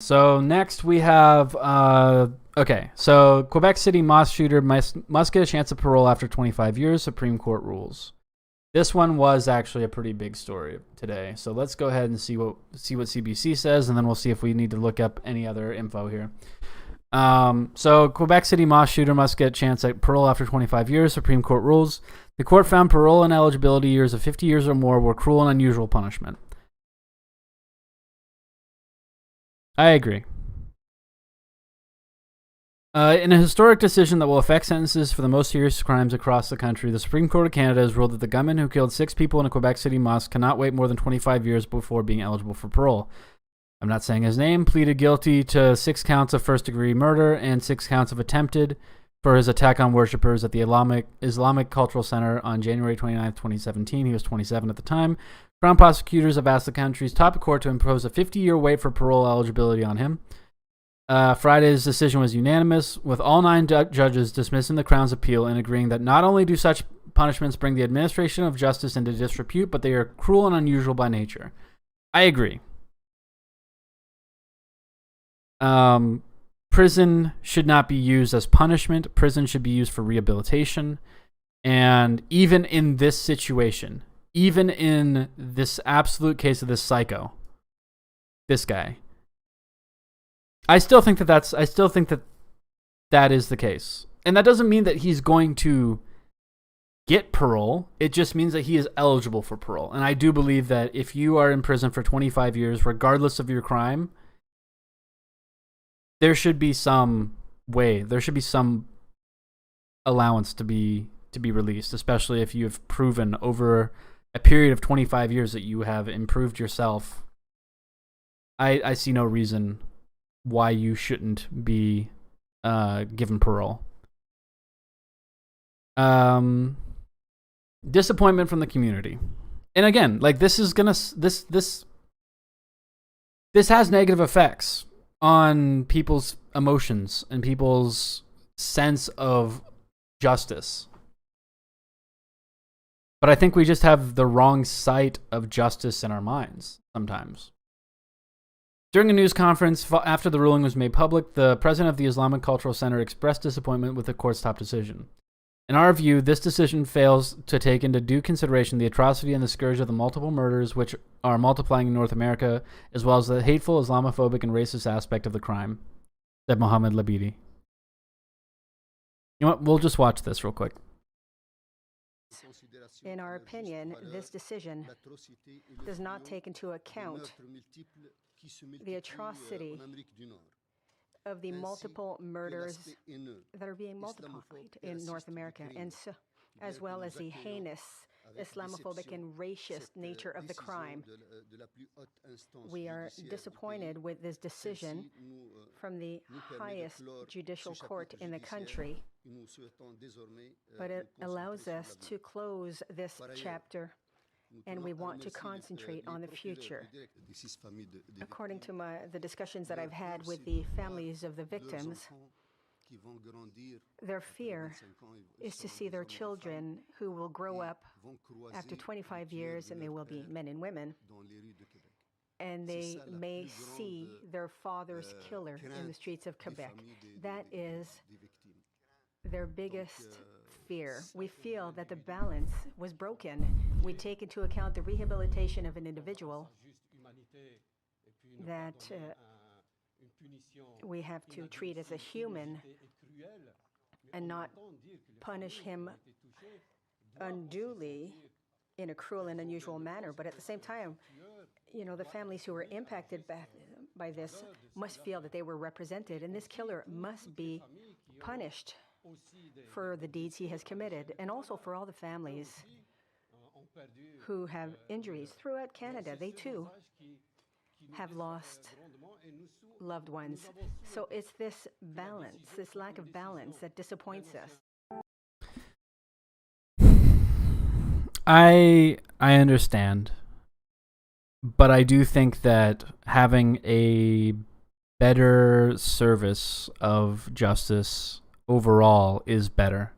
So next we have okay. So Quebec City mosque shooter must get a chance of parole after 25 years. Supreme Court rules. This one was actually a pretty big story today. So let's go ahead and see what CBC says, and then we'll see if we need to look up any other info here. So Quebec City mosque shooter must get a chance at parole after 25 years. Supreme Court rules. The court found parole ineligibility years of 50 years or more were cruel and unusual punishment. I agree. In a historic decision that will affect sentences for the most serious crimes across the country, the Supreme Court of Canada has ruled that the gunman who killed 6 people in a Quebec City mosque cannot wait more than 25 years before being eligible for parole. I'm not saying his name, pleaded guilty to 6 counts of first-degree murder and 6 counts of attempted for his attack on worshippers at the Islamic Cultural Center on January 29, 2017. He was 27 at the time. Crown prosecutors have asked the country's top court to impose a 50-year wait for parole eligibility on him. Friday's decision was unanimous, with all 9 judges dismissing the Crown's appeal and agreeing that not only do such punishments bring the administration of justice into disrepute, but they are cruel and unusual by nature. I agree. Prison should not be used as punishment. Prison should be used for rehabilitation. And even in this situation, even in this absolute case of this psycho, this guy, I still think that is the case. And that doesn't mean that he's going to get parole. It just means that he is eligible for parole. And I do believe that if you are in prison for 25 years, regardless of your crime, there should be some allowance to be released, especially if you have proven over a period of 25 years that you have improved yourself. I see no reason why you shouldn't be given parole. Disappointment from the community. And again, like this has negative effects on people's emotions and people's sense of justice. But I think we just have the wrong sight of justice in our minds sometimes. During a news conference after the ruling was made public, the president of the Islamic Cultural Center expressed disappointment with the court's top decision. In our view, this decision fails to take into due consideration the atrocity and the scourge of the multiple murders which are multiplying in North America, as well as the hateful, Islamophobic, and racist aspect of the crime, said Mohammed Labidi. You know what? We'll just watch this real quick. In our opinion, this decision does not take into account the atrocity of the multiple murders that are being multiplied in North America, and so, as well as the heinous Islamophobic and racist nature of the crime. We are disappointed with this decision from the highest judicial court in the country, but it allows us to close this chapter, and we want to concentrate on the future. According to the discussions that I've had with the families of the victims, their fear is to see their children who will grow up after 25 years, and they will be men and women, and they may see their father's killer in the streets of Quebec. That is their biggest fear. We feel that the balance was broken. We take into account the rehabilitation of an individual, that we have to treat as a human and not punish him unduly in a cruel and unusual manner. But at the same time, the families who were impacted by this must feel that they were represented, and this killer must be punished for the deeds he has committed, and also for all the families who have injuries throughout Canada. They too have lost loved ones. So it's this balance, this lack of balance, that disappoints us. I understand, but I do think that having a better service of justice overall is better.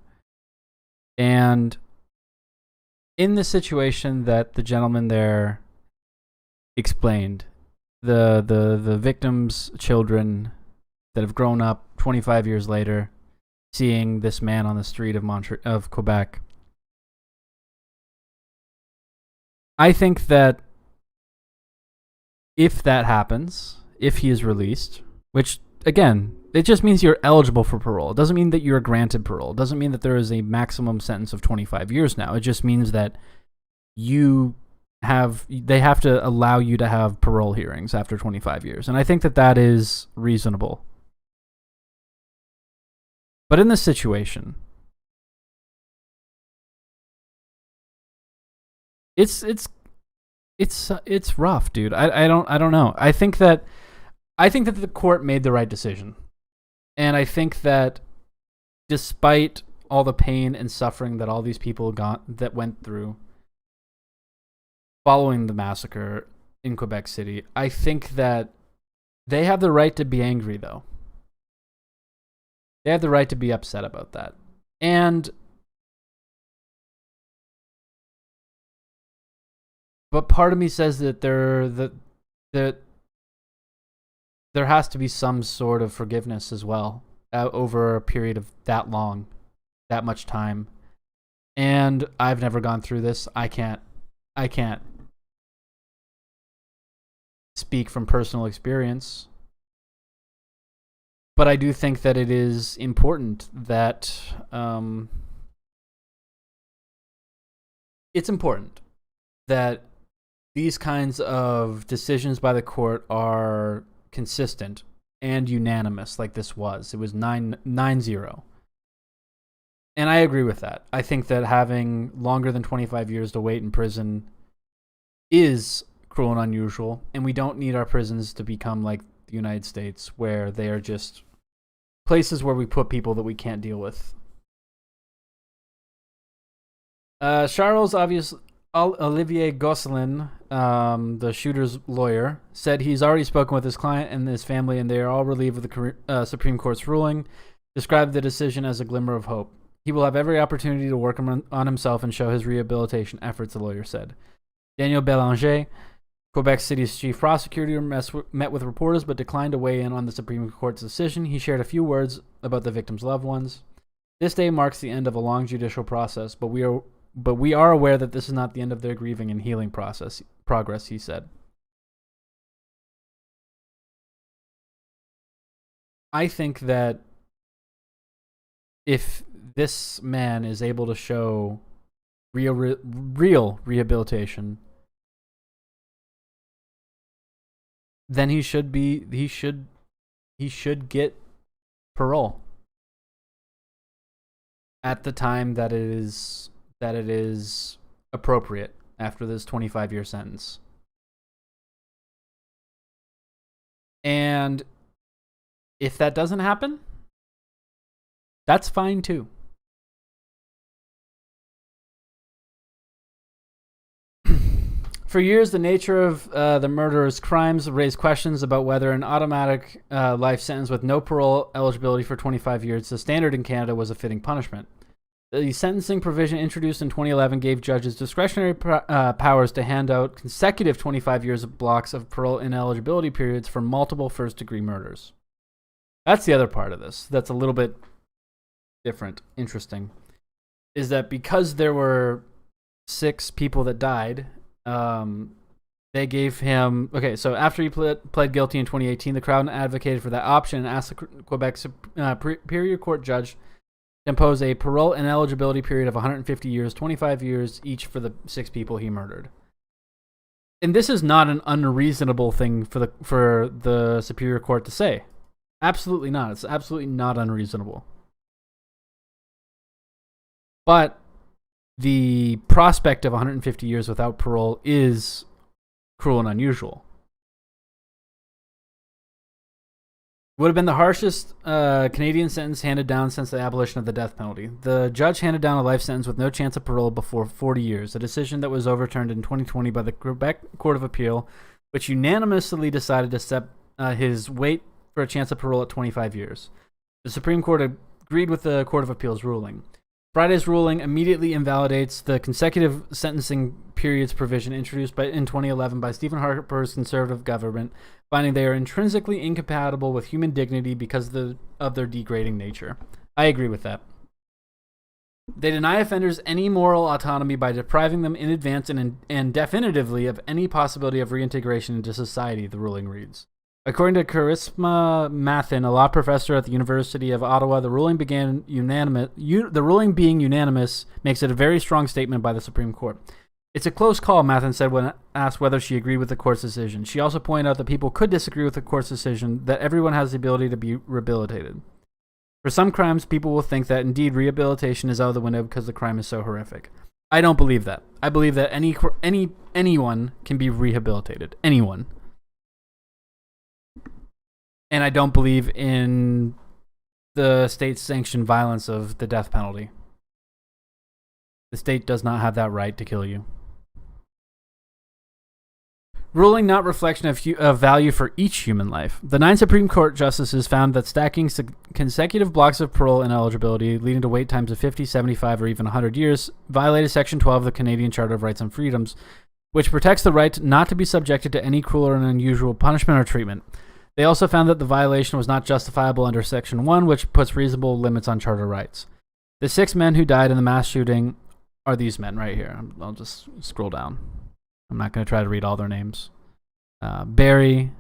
And in the situation that the gentleman there explained, the victims' children that have grown up 25 years later, seeing this man on the street of Quebec. I think that if that happens, if he is released, which, again, it just means you're eligible for parole. It doesn't mean that you're granted parole. It doesn't mean that there is a maximum sentence of 25 years now. It just means that they have to allow you to have parole hearings after 25 years. And I think that that is reasonable. But in this situation, it's rough, dude. I don't know. I think that the court made the right decision. And I think that despite all the pain and suffering that all these people went through following the massacre in Quebec City, I think that they have the right to be angry, though. They have the right to be upset about that. But part of me says that there has to be some sort of forgiveness as well over a period of that much time. And I've never gone through this. I can't speak from personal experience. But I do think that it is important that these kinds of decisions by the court are consistent and unanimous, like this was. It was 9-0. And I agree with that. I think that having longer than 25 years to wait in prison is cruel and unusual, and we don't need our prisons to become like the United States, where they are just places where we put people that we can't deal with. Olivier Gosselin, the shooter's lawyer, said he's already spoken with his client and his family, and they are all relieved of the Supreme Court's ruling, described the decision as a glimmer of hope. He will have every opportunity to work on himself and show his rehabilitation efforts, the lawyer said. Daniel Bélanger, Quebec City's chief prosecutor, met with reporters but declined to weigh in on the Supreme Court's decision. He shared a few words about the victims' loved ones. This day marks the end of a long judicial process, but we are aware that this is not the end of their grieving and healing progress, he said. I think that if this man is able to show real rehabilitation, then he should get parole at the time that it is appropriate after this 25-year sentence. And if that doesn't happen, that's fine too. For years, the nature of the murderer's crimes raised questions about whether an automatic life sentence with no parole eligibility for 25 years, the standard in Canada, was a fitting punishment. The sentencing provision introduced in 2011 gave judges discretionary powers to hand out consecutive 25 years of blocks of parole ineligibility periods for multiple first-degree murders. That's the other part of this that's a little bit different, interesting, is that because there were 6 people that died, they gave him... Okay, so after he pled guilty in 2018, the Crown advocated for that option and asked the Quebec Superior Court judge to impose a parole ineligibility period of 150 years, 25 years each for the 6 people he murdered. And this is not an unreasonable thing for the Superior Court to say. Absolutely not. It's absolutely not unreasonable. But the prospect of 150 years without parole is cruel and unusual. Would have been the harshest Canadian sentence handed down since the abolition of the death penalty. The judge handed down a life sentence with no chance of parole before 40 years, a decision that was overturned in 2020 by the Quebec Court of Appeal, which unanimously decided to set his wait for a chance of parole at 25 years. The Supreme Court agreed with the Court of Appeal's ruling. Friday's ruling immediately invalidates the consecutive sentencing periods provision introduced in 2011 by Stephen Harper's conservative government, finding they are intrinsically incompatible with human dignity because of their degrading nature. I agree with that. They deny offenders any moral autonomy by depriving them in advance and definitively of any possibility of reintegration into society, the ruling reads. According to Charisma Mathin, a law professor at the University of Ottawa, the ruling being unanimous makes it a very strong statement by the Supreme Court. It's a close call, Mathin said when asked whether she agreed with the court's decision. She also pointed out that people could disagree with the court's decision, that everyone has the ability to be rehabilitated. For some crimes, people will think that indeed rehabilitation is out of the window because the crime is so horrific. I don't believe that. I believe that anyone can be rehabilitated. Anyone. And I don't believe in the state-sanctioned violence of the death penalty. The state does not have that right to kill you. Ruling not reflection of value for each human life. The 9 Supreme Court justices found that stacking consecutive blocks of parole ineligibility, leading to wait times of 50, 75, or even 100 years, violated Section 12 of the Canadian Charter of Rights and Freedoms, which protects the right not to be subjected to any cruel or unusual punishment or treatment. They also found that the violation was not justifiable under Section 1, which puts reasonable limits on charter rights. The 6 men who died in the mass shooting are these men right here. I'll just scroll down. I'm not going to try to read all their names. Barry,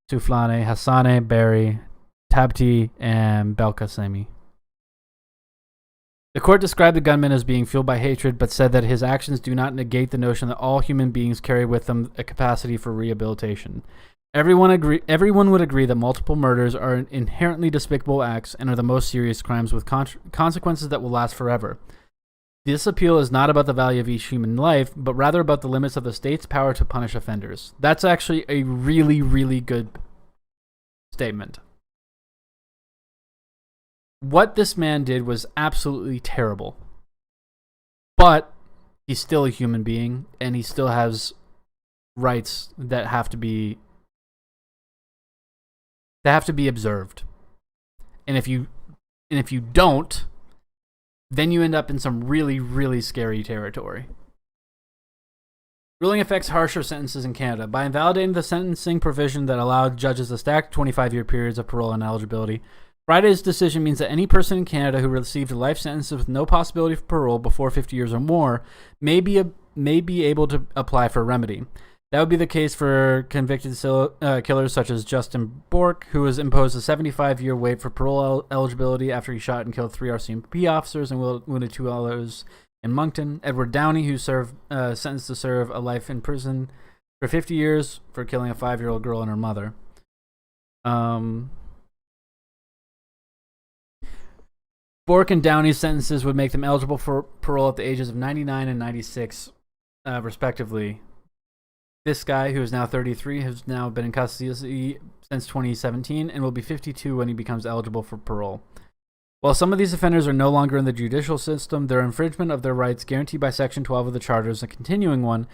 Souflane, Hassane, Barry, Tabti, and Belkacemi. The court described the gunman as being fueled by hatred, but said that his actions do not negate the notion that all human beings carry with them a capacity for rehabilitation. Everyone would agree that multiple murders are inherently despicable acts and are the most serious crimes with consequences that will last forever. This appeal is not about the value of each human life, but rather about the limits of the state's power to punish offenders. That's actually a really, really good statement. What this man did was absolutely terrible. But he's still a human being, and he still has rights that have to be observed. And if you don't, then you end up in some really, really scary territory. Ruling affects harsher sentences in Canada. By invalidating the sentencing provision that allowed judges to stack 25-year periods of parole ineligibility, Friday's decision means that any person in Canada who received a life sentence with no possibility of parole before 50 years or more may be able to apply for a remedy. That would be the case for convicted killers such as Justin Bork, who was imposed a 75-year wait for parole eligibility after he shot and killed 3 RCMP officers and wounded 2 others in Moncton. Edward Downey, who sentenced to serve a life in prison for 50 years for killing a 5-year-old girl and her mother. Bork and Downey's sentences would make them eligible for parole at the ages of 99 and 96, respectively. This guy, who is now 33, has now been in custody since 2017 and will be 52 when he becomes eligible for parole. While some of these offenders are no longer in the judicial system, their infringement of their rights guaranteed by Section 12 of the Charter is a continuing one,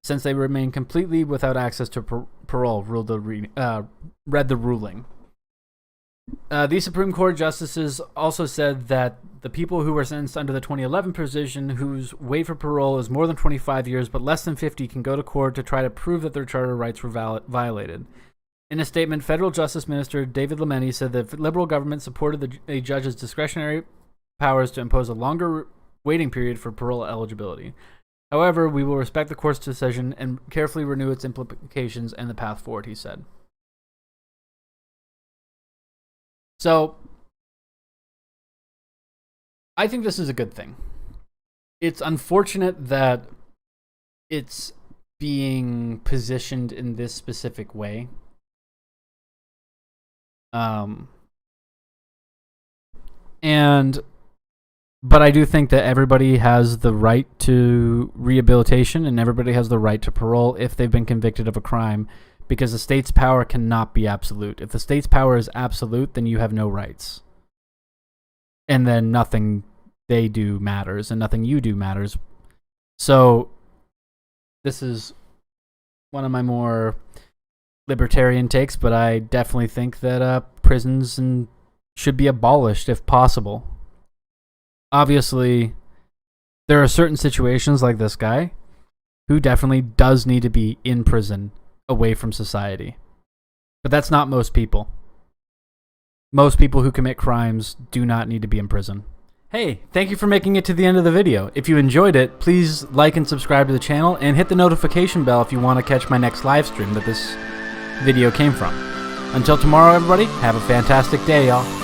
since they remain completely without access to parole, read the ruling. These Supreme Court justices also said that the people who were sentenced under the 2011 provision, whose wait for parole is more than 25 years but less than 50, can go to court to try to prove that their charter rights were violated. In a statement, Federal Justice Minister David Lemeni said that the Liberal government supported a judge's discretionary powers to impose a longer waiting period for parole eligibility. However, we will respect the court's decision and carefully renew its implications and the path forward, he said. So, I think this is a good thing. It's unfortunate that it's being positioned in this specific way. But I do think that everybody has the right to rehabilitation and everybody has the right to parole if they've been convicted of a crime, because the state's power cannot be absolute. If the state's power is absolute, then you have no rights. And then nothing they do matters and nothing you do matters. So this is one of my more libertarian takes, but I definitely think that prisons should be abolished if possible. Obviously, There are certain situations like this guy who definitely does need to be in prison, away from society. But that's not most people. Most people who commit crimes do not need to be in prison. Hey, thank you for making it to the end of the video. If you enjoyed it, please like and subscribe to the channel and hit the notification bell if you want to catch my next live stream that this video came from. Until tomorrow, everybody, have a fantastic day, y'all.